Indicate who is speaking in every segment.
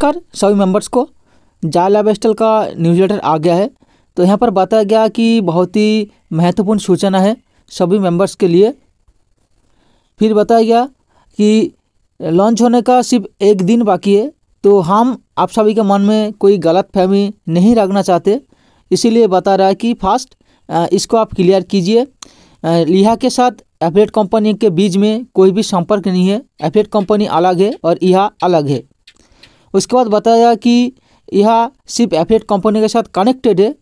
Speaker 1: नमस्कार सभी मेंबर्स को। जावा लाइफस्टाइल का न्यूज़लेटर आ गया है। तो यहाँ पर बताया गया कि बहुत ही महत्वपूर्ण सूचना है सभी मेंबर्स के लिए। फिर बताया गया कि लॉन्च होने का सिर्फ एक दिन बाकी है, तो हम आप सभी के मन में कोई गलत फहमी नहीं रखना चाहते, इसीलिए बता रहा है कि फास्ट इसको आप क्लियर कीजिए। लिहा के साथ एफिलिएट कंपनी के बीच में कोई भी संपर्क नहीं है। एफिलिएट कंपनी अलग है और यह अलग है। उसके बाद बताया कि यह सिर्फ एफिलिएट कंपनी के साथ कनेक्टेड है,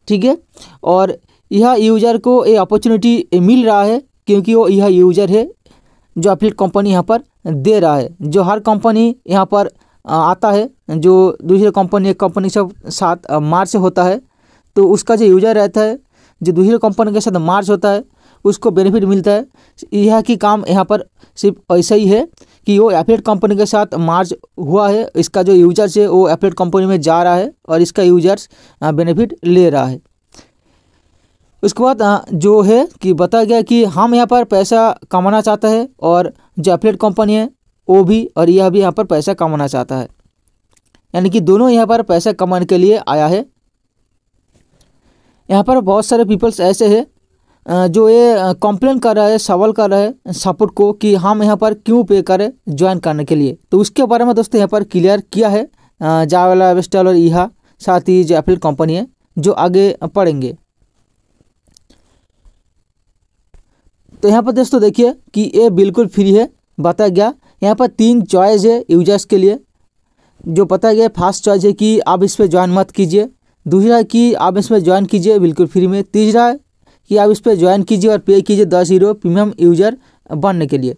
Speaker 1: ठीक है। और यह यूज़र को ये अपॉर्चुनिटी मिल रहा है क्योंकि वो यह यूज़र है जो एफिलिएट कंपनी यहाँ पर दे रहा है। जो हर कंपनी यहाँ पर आता है, जो दूसरे कंपनी एक कंपनी के साथ मार्च से होता है, तो उसका जो यूज़र रहता है जो दूसरे कंपनी के साथ मार्च होता है उसको बेनिफिट मिलता है। यह की काम यहाँ पर सिर्फ ऐसा ही है कि वो एफिलिएट कंपनी के साथ मार्च हुआ है, इसका जो यूजर्स है वो एफिलिएट कंपनी में जा रहा है और इसका यूजर्स बेनिफिट ले रहा है। उसके बाद जो है कि बताया गया कि हम यहाँ पर पैसा कमाना चाहता है और जो एफिलिएट कंपनी है वो भी, और यह भी यहाँ पर पैसा कमाना चाहता है, यानी कि दोनों यहाँ पर पैसा कमाने के लिए आया है। यहाँ पर बहुत सारे पीपल्स ऐसे हैं जो ये कंप्लेन कर रहा है, सवाल कर रहा है सपोर्ट को कि हम यहाँ पर क्यों पे करें ज्वाइन करने के लिए। तो उसके बारे में दोस्तों यहाँ पर क्लियर किया है जावा लाइफस्टाइल और यह साथ ही जो एफिलिएट कंपनी है जो आगे पढ़ेंगे। तो यहाँ पर दोस्तों देखिए कि ये बिल्कुल फ्री है। बताया गया यहाँ पर 3 चॉइस है यूजर्स के लिए। जो बताया गया फर्स्ट चॉइस है कि आप इस पर ज्वाइन मत कीजिए, दूसरा है कि आप इसमें ज्वाइन कीजिए बिल्कुल फ्री में, तीसरा है कि आप इस पर ज्वाइन कीजिए और पे कीजिए 10 यूरो प्रीमियम यूजर बनने के लिए।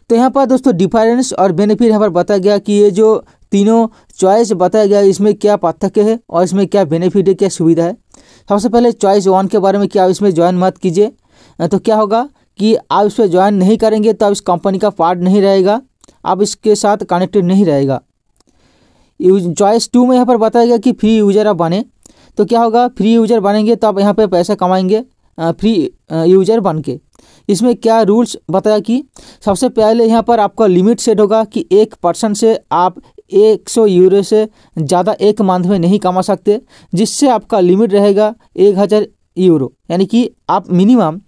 Speaker 1: तो यहाँ पर दोस्तों डिफरेंस और बेनिफिट यहाँ पर बताया गया कि ये जो तीनों चॉइस बताया गया इसमें क्या पार्थक्य है और इसमें क्या बेनिफिट है, क्या सुविधा है। सबसे पहले चॉइस 1 के बारे में कि आप इसमें ज्वाइन मत कीजिए, तो क्या होगा कि आप इस पर ज्वाइन नहीं करेंगे तो आप इस कंपनी का पार्ट नहीं रहेगा, आप इसके साथ कनेक्टेड नहीं रहेगा। चॉइस 2 में यहाँ पर बताया गया कि फ्री यूजर आप बने, तो क्या होगा फ्री यूजर बनेंगे तो आप यहाँ पे पैसा कमाएंगे फ्री यूजर बन के। इसमें क्या रूल्स बताया कि सबसे पहले यहाँ पर आपका लिमिट सेट होगा कि 1% से आप 100 यूरो से ज़्यादा एक मंथ में नहीं कमा सकते, जिससे आपका लिमिट रहेगा 1000 यूरो, यानी कि आप मिनिमम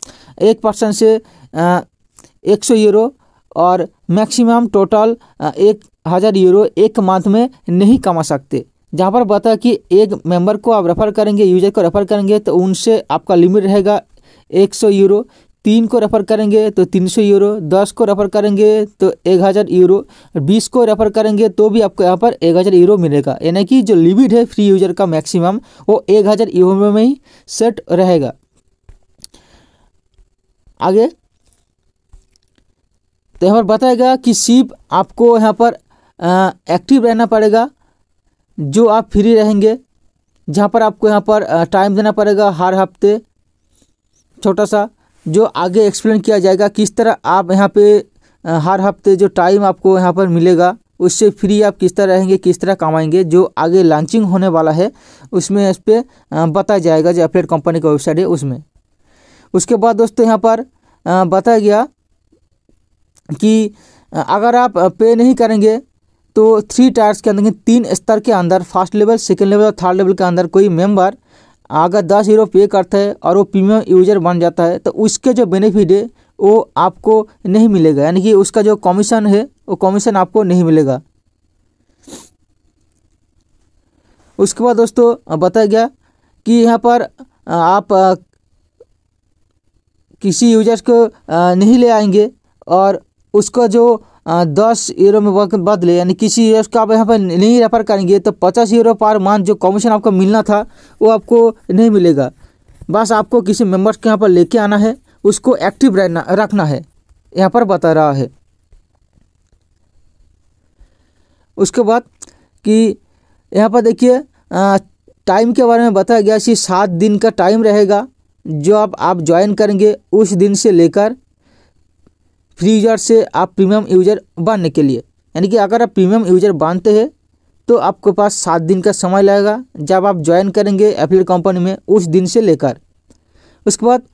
Speaker 1: 1% से 100 यूरो और मैक्सिमम टोटल 1000 यूरो एक मंथ में नहीं कमा सकते। जहाँ पर बताया कि एक मेंबर को आप रेफ़र करेंगे, यूजर को रेफ़र करेंगे तो उनसे आपका लिमिट रहेगा 100 यूरो, 3 को रेफ़र करेंगे तो 300 यूरो, 10 को रेफ़र करेंगे तो 1000 यूरो, 20 को रेफ़र करेंगे तो भी आपको यहाँ पर 1000 यूरो मिलेगा। यानी कि जो लिमिट है फ्री यूजर का मैक्सिमम वो 1000 यूरो में ही सेट रहेगा। आगे तो यहाँ पर बताया गया कि सिर्फ आपको यहाँ पर एक्टिव रहना पड़ेगा जो आप फ्री रहेंगे, जहाँ पर आपको यहाँ पर टाइम देना पड़ेगा हर हफ्ते छोटा सा, जो आगे एक्सप्लेन किया जाएगा किस तरह आप यहाँ पे हर हफ्ते जो टाइम आपको यहाँ पर मिलेगा उससे फ्री आप किस तरह रहेंगे, किस तरह कमाएंगे, जो आगे लॉन्चिंग होने वाला है उसमें इस पर बताया जाएगा जो एफिलिएट कंपनी का वेबसाइट है उसमें। उसके बाद दोस्तों यहाँ पर बताया गया कि अगर आप पे नहीं करेंगे तो 3 टायर्स के अंदर, 3 स्तर के अंदर, फर्स्ट लेवल, सेकंड लेवल और थर्ड लेवल के अंदर कोई मेंबर अगर 10 यूरो पे करता है और वो प्रीमियम यूजर बन जाता है तो उसके जो बेनिफिट है वो आपको नहीं मिलेगा, यानी कि उसका जो कमीशन है वो कमीशन आपको नहीं मिलेगा। उसके बाद दोस्तों बताया गया कि यहाँ पर आप किसी यूजर्स को नहीं ले आएंगे और उसका जो 10 यूरो में बदले, यानी किसी यूजर्स को आप यहाँ पर नहीं रेफर करेंगे तो 50 यूरो पर मंथ जो कमीशन आपको मिलना था वो आपको नहीं मिलेगा। बस आपको किसी मेंबर्स के यहाँ पर लेके आना है, उसको एक्टिव रखना है, यहाँ पर बता रहा है। उसके बाद कि यहाँ पर देखिए टाइम के बारे में बताया गया कि 7 दिन का टाइम रहेगा जो आप ज्वाइन करेंगे उस दिन से लेकर फ्री यूजर से आप प्रीमियम यूजर बनने के लिए। यानी कि अगर आप प्रीमियम यूजर बनते हैं तो आपके पास 7 दिन का समय लगेगा जब आप ज्वाइन करेंगे एफिलिएट कंपनी में उस दिन से लेकर। उसके बाद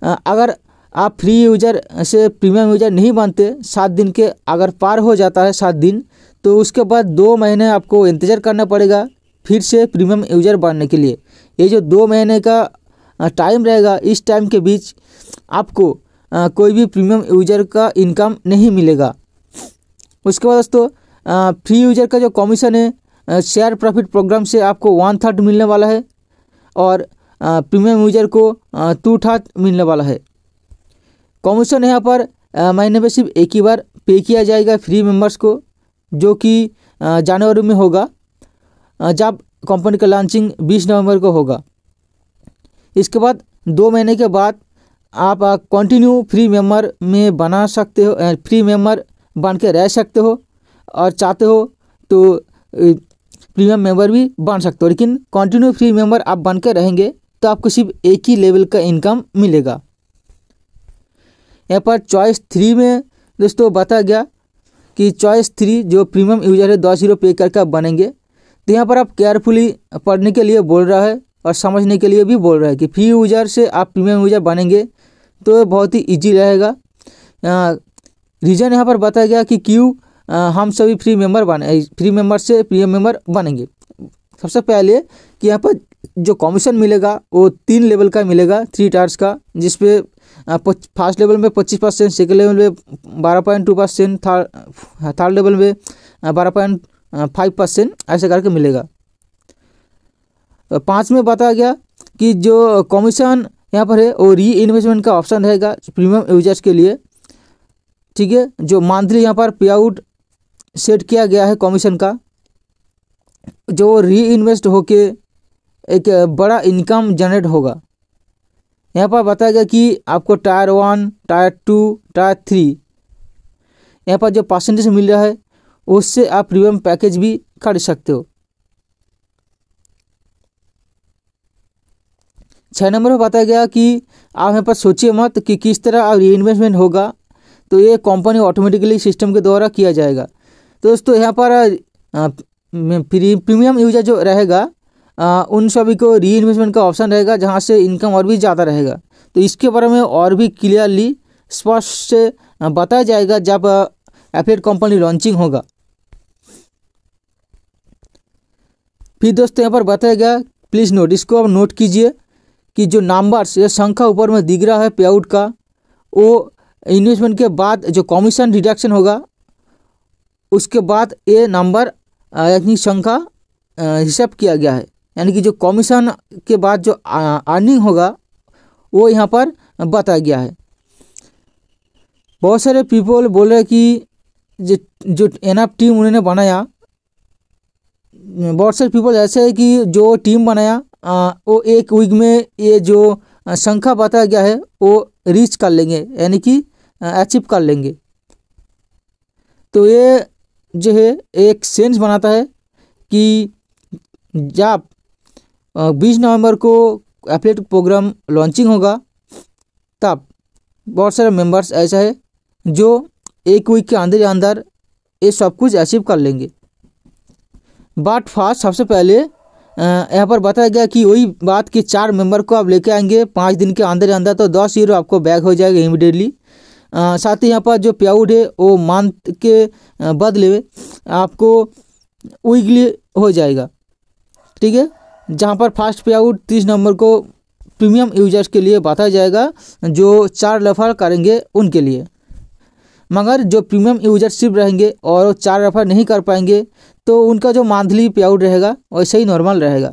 Speaker 1: अगर आप फ्री यूजर से प्रीमियम यूजर नहीं बनते, 7 दिन के अगर पार हो जाता है 7 दिन, तो उसके बाद 2 महीने आपको इंतज़ार करना पड़ेगा फिर से प्रीमियम यूज़र बनने के लिए। ये जो 2 महीने का टाइम रहेगा, इस टाइम के बीच आपको कोई भी प्रीमियम यूज़र का इनकम नहीं मिलेगा। उसके बाद दोस्तों फ्री यूज़र का जो कमीशन है शेयर प्रॉफिट प्रोग्राम से आपको 1/3 मिलने वाला है और प्रीमियम यूज़र को 2/3 मिलने वाला है। कमीशन यहाँ पर महीने में सिर्फ एक ही बार पे किया जाएगा फ्री मेंबर्स को, जो कि जनवरी में होगा जब कंपनी का लॉन्चिंग 20 नवंबर को होगा। इसके बाद 2 महीने के बाद आप कंटिन्यू फ्री मेंबर में बना सकते हो, फ्री मेंबर बन के रह सकते हो और चाहते हो तो प्रीमियम मेंबर भी बन सकते हो। लेकिन कंटिन्यू फ्री मेंबर आप बन के रहेंगे तो आपको सिर्फ एक ही लेवल का इनकम मिलेगा। यहाँ पर चॉइस 3 में दोस्तों बताया गया कि चॉइस 3 जो प्रीमियम यूज़र है 10 यूरो पे करके आप बनेंगे। तो यहाँ पर आप केयरफुली पढ़ने के लिए बोल रहा है और समझने के लिए भी बोल रहा है कि फ्री यूज़र से आप प्रीमियम यूज़र बनेंगे तो बहुत ही ईजी रहेगा। रीज़न यहाँ पर बताया गया कि क्यों हम सभी फ्री मेंबर से प्रीमियम मेंबर बनेंगे। सबसे पहले कि यहाँ पर जो कमीशन मिलेगा वो 3 लेवल का मिलेगा, 3 टायर्स का, जिसपे फर्स्ट लेवल में 25%, सेकेंड लेवल में 12.2%, थर्ड लेवल में 12.5% ऐसे करके मिलेगा। 5 में बताया गया कि जो कमीशन यहाँ पर है वो री इन्वेस्टमेंट का ऑप्शन रहेगा प्रीमियम यूजर्स के लिए, ठीक है। जो मंथली यहाँ पर पे आउट सेट किया गया है कमीशन का, जो री इन्वेस्ट होके एक बड़ा इनकम जनरेट होगा। यहाँ पर बताया गया कि आपको टायर 1, टायर 2, टायर 3 यहाँ पर जो परसेंटेज मिल रहा है उससे आप प्रीमियम पैकेज भी खरीद सकते हो। 6 नंबर में बताया गया कि आप यहाँ पर सोचिए मत कि किस तरह री इन्वेस्टमेंट होगा, तो ये कंपनी ऑटोमेटिकली सिस्टम के द्वारा किया जाएगा। तो दोस्तों यहाँ पर प्रीमियम यूजर जो रहेगा उन सभी को री इन्वेस्टमेंट का ऑप्शन रहेगा, जहाँ से इनकम और भी ज़्यादा रहेगा। तो इसके बारे में और भी क्लियरली स्पष्ट से बताया जाएगा जब एफिलिएट कंपनी लॉन्चिंग होगा। फिर दोस्तों यहाँ पर बताया गया, प्लीज़ नोट, इसको आप नोट कीजिए कि जो नंबर्स या संख्या ऊपर में दिख रहा है पे आउट का, वो इन्वेस्टमेंट के बाद जो कमीशन डिडक्शन होगा उसके बाद ये नंबर यानी संख्या हिसाब किया गया है। यानी कि जो कमीशन के बाद जो अर्निंग होगा वो यहाँ पर बताया गया है। बहुत सारे पीपल बोल रहे हैं कि जो एनएफ टीम उन्होंने बनाया, बहुत सारे पीपल ऐसे है कि जो टीम बनाया वो एक वीक में ये जो संख्या बताया गया है वो रीच कर लेंगे, यानी कि अचीव कर लेंगे। तो ये जो है एक सेंस बनाता है कि जब 20 नवंबर को एफिलिएट प्रोग्राम लॉन्चिंग होगा तब बहुत सारे मेंबर्स ऐसा है जो एक वीक के अंदर ये सब कुछ अचीव कर लेंगे। बट फर्स्ट सबसे पहले यहाँ पर बताया गया कि वही बात कि 4 मेंबर को आप लेके आएंगे 5 दिन के अंदर तो 10 यूरो आपको बैक हो जाएगा इमीडिएटली। साथ ही यहाँ पर जो पे आउट है वो मंथ के बदले आपको वीकली हो जाएगा, ठीक है। जहाँ पर फर्स्ट पे आउट 30 नवंबर को प्रीमियम यूजर्स के लिए बताया जाएगा जो 4 रेफर करेंगे उनके लिए। मगर जो प्रीमियम यूजरशिप रहेंगे और 4 रेफर नहीं कर पाएंगे तो उनका जो मंथली पे आउट रहेगा वैसे ही नॉर्मल रहेगा।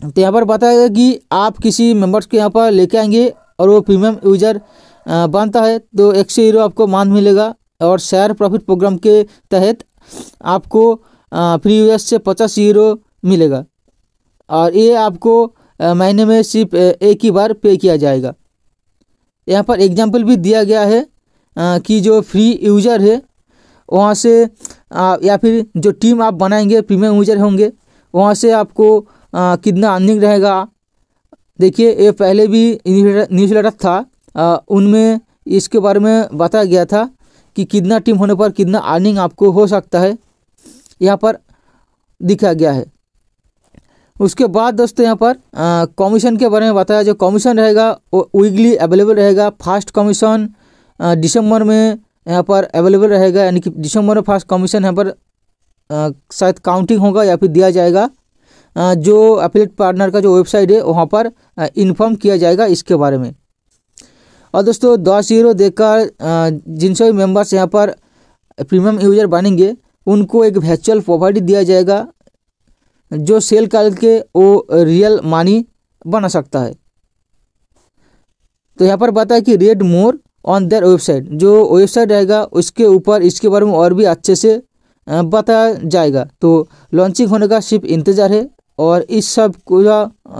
Speaker 1: तो यहाँ पर बताया कि आप किसी मेंबर्स के यहाँ पर लेके आएंगे और वो प्रीमियम यूजर बनता है तो 100 यूरो आपको मंथ मिलेगा, और शेयर प्रॉफिट प्रोग्राम के तहत आपको फ्री यूजर्स से 50 यूरो मिलेगा, और ये आपको महीने में सिर्फ एक ही बार पे किया जाएगा। यहाँ पर एग्जांपल भी दिया गया है कि जो फ्री यूज़र है वहाँ से या फिर जो टीम आप बनाएंगे प्रीमियम यूज़र होंगे वहाँ से आपको कितना अर्निंग रहेगा। देखिए ये पहले भी न्यूज़लेटर था, उनमें इसके बारे में बताया गया था कि कितना टीम होने पर कितना अर्निंग आपको हो सकता है, यहाँ पर दिखा गया है। उसके बाद दोस्तों यहाँ पर कमीशन के बारे में बताया। जो कमीशन रहेगा वो वीकली अवेलेबल रहेगा। फर्स्ट कमीशन दिसंबर में यहाँ पर अवेलेबल रहेगा, यानी कि दिसंबर में फर्स्ट कमीशन यहाँ पर शायद काउंटिंग होगा या फिर दिया जाएगा। जो एफिलिएट पार्टनर का जो वेबसाइट है वहाँ पर इन्फॉर्म किया जाएगा इसके बारे में। और दोस्तों 10 यूरो देकर जिनसे भी मेंबर्स यहाँ पर प्रीमियम यूजर बनेंगे उनको एक वर्चुअल प्रॉपर्टी दिया जाएगा जो सेल करके वो रियल मनी बना सकता है। तो यहाँ पर बताया कि red more on their website, जो वेबसाइट रहेगा उसके ऊपर इसके बारे में और भी अच्छे से बताया जाएगा। तो लॉन्चिंग होने का सिर्फ इंतज़ार है और इस सब को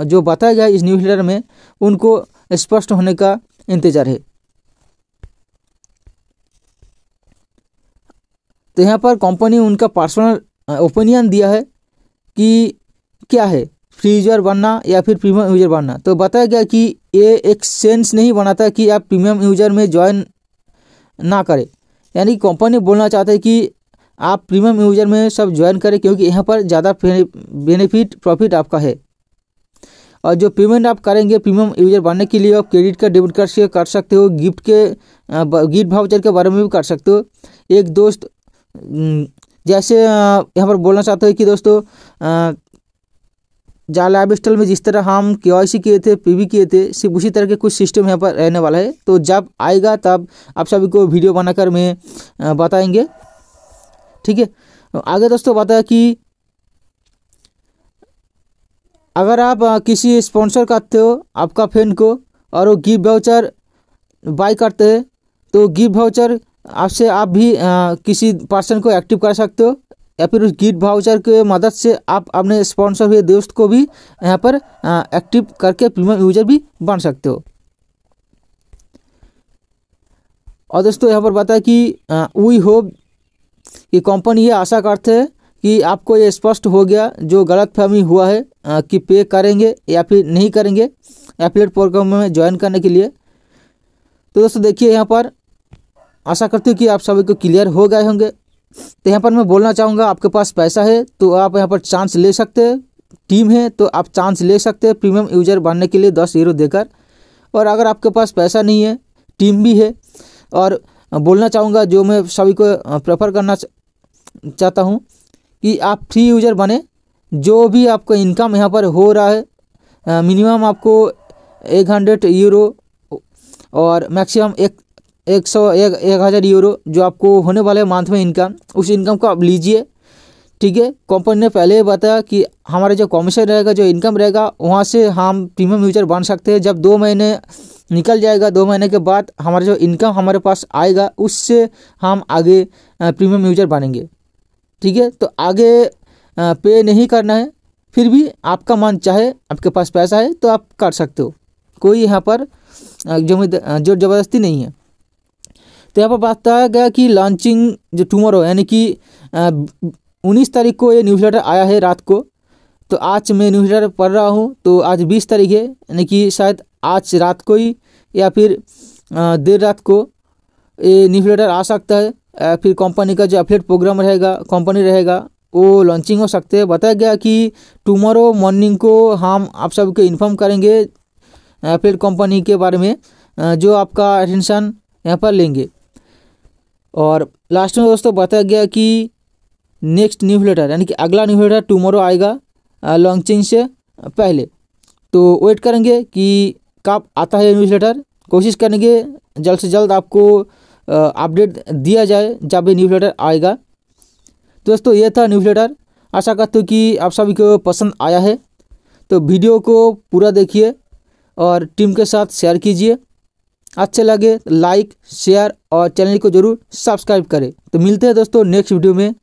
Speaker 1: जो बताया गया इस न्यूज़लेटर में उनको स्पष्ट होने का इंतज़ार है। तो यहाँ पर कंपनी उनका पर्सनल ओपिनियन दिया है कि क्या है फ्री यूजर बनना या फिर प्रीमियम यूजर बनना। तो बताया गया कि ये एक सेंस नहीं बनाता कि आप प्रीमियम यूजर में ज्वाइन ना करें, यानी कंपनी बोलना चाहता है कि आप प्रीमियम यूजर में सब ज्वाइन करें क्योंकि यहाँ पर ज़्यादा बेनिफिट प्रॉफिट आपका है। और जो पेमेंट आप करेंगे प्रीमियम यूजर बनने के लिए आप क्रेडिट कार्ड डेबिट कार्ड से कर सकते हो, गिफ्ट वाउचर के बारे में भी कर सकते हो। एक दोस्त जैसे यहाँ पर बोलना चाहते हैं कि दोस्तों लाइफ स्टाइल में जिस तरह हम KYC किए थे, PV किए थे, सिर्फ उसी तरह के कुछ सिस्टम यहाँ पर रहने वाला है। तो जब आएगा तब आप सभी को वीडियो बनाकर मैं बताएंगे, ठीक है। आगे दोस्तों बताया कि अगर आप किसी स्पॉन्सर करते हो आपका फ्रेंड को और वो गिफ्ट वाउचर बाय करते हैं तो गिफ्ट वाउचर आपसे आप भी किसी पर्सन को एक्टिव कर सकते हो या फिर उस गिफ्ट वाउचर के मदद से आप अपने स्पॉन्सर हुए दोस्त को भी यहाँ पर एक्टिव करके प्रीमियम यूजर भी बन सकते हो। और दोस्तों यहाँ पर बताया कि वी होप कि कंपनी ये आशा करते हैं कि आपको ये स्पष्ट हो गया जो गलतफहमी हुआ है कि पे करेंगे या फिर नहीं करेंगे एफिलिएट प्रोग्राम में ज्वाइन करने के लिए। तो दोस्तों देखिए यहाँ पर आशा करती हूँ कि आप सभी को क्लियर हो गए होंगे। तो यहाँ पर मैं बोलना चाहूँगा आपके पास पैसा है तो आप यहाँ पर चांस ले सकते हैं, टीम है तो आप चांस ले सकते हैं प्रीमियम यूजर बनने के लिए 10 यूरो देकर। और अगर आपके पास पैसा नहीं है, टीम भी है, और बोलना चाहूँगा जो मैं सभी को प्रेफर करना चाहता हूँ कि आप फ्री यूजर बने। जो भी आपका इनकम यहाँ पर हो रहा है मिनिमम आपको 100 यूरो और मैक्सिमम 1000 यूरो जो आपको होने वाले मंथ में इनकम, उस इनकम को आप लीजिए, ठीक है। कंपनी ने पहले ही बताया कि हमारा जो कमीशन रहेगा, जो इनकम रहेगा, वहाँ से हम प्रीमियम यूजर बन सकते हैं। जब 2 महीने निकल जाएगा, 2 महीने के बाद हमारा जो इनकम हमारे पास आएगा उससे हम आगे प्रीमियम यूजर बनेंगे, ठीक है। तो आगे पे नहीं करना है, फिर भी आपका मन चाहे, आपके पास पैसा है तो आप कर सकते हो, कोई यहाँ पर जो ज़बरदस्ती नहीं है। तो यहाँ पर बताया गया कि लॉन्चिंग जो टुमारो यानी कि 19 तारीख को ये न्यूज़लेटर आया है रात को। तो आज मैं न्यूज़लेटर पढ़ रहा हूँ तो आज 20 तारीख है, यानी कि शायद आज रात को ही या फिर देर रात को ये न्यूज़लेटर आ सकता है। फिर कंपनी का जो एफिलिएट प्रोग्राम रहेगा, कंपनी रहेगा, वो लॉन्चिंग हो सकते हैं। बताया गया कि टुमारो मॉर्निंग को हम आप सबको इन्फॉर्म करेंगे एफिलिएट कंपनी के बारे में जो आपका अटेंशन यहाँ पर लेंगे। और लास्ट में दोस्तों बताया गया कि नेक्स्ट न्यूज़लेटर यानी कि अगला न्यूज़लेटर टुमारो आएगा लॉन्चिंग से पहले। तो वेट करेंगे कि कब आता है न्यूज़लेटर, कोशिश करेंगे जल्द से जल्द आपको अपडेट दिया जाए जब ये न्यूज़लेटर आएगा। दोस्तों ये था न्यूज़लेटर, आशा करता हूँ कि आप सभी को पसंद आया है। तो वीडियो को पूरा देखिए और टीम के साथ शेयर कीजिए, अच्छे लगे लाइक शेयर और चैनल को ज़रूर सब्सक्राइब करें। तो मिलते हैं दोस्तों नेक्स्ट वीडियो में।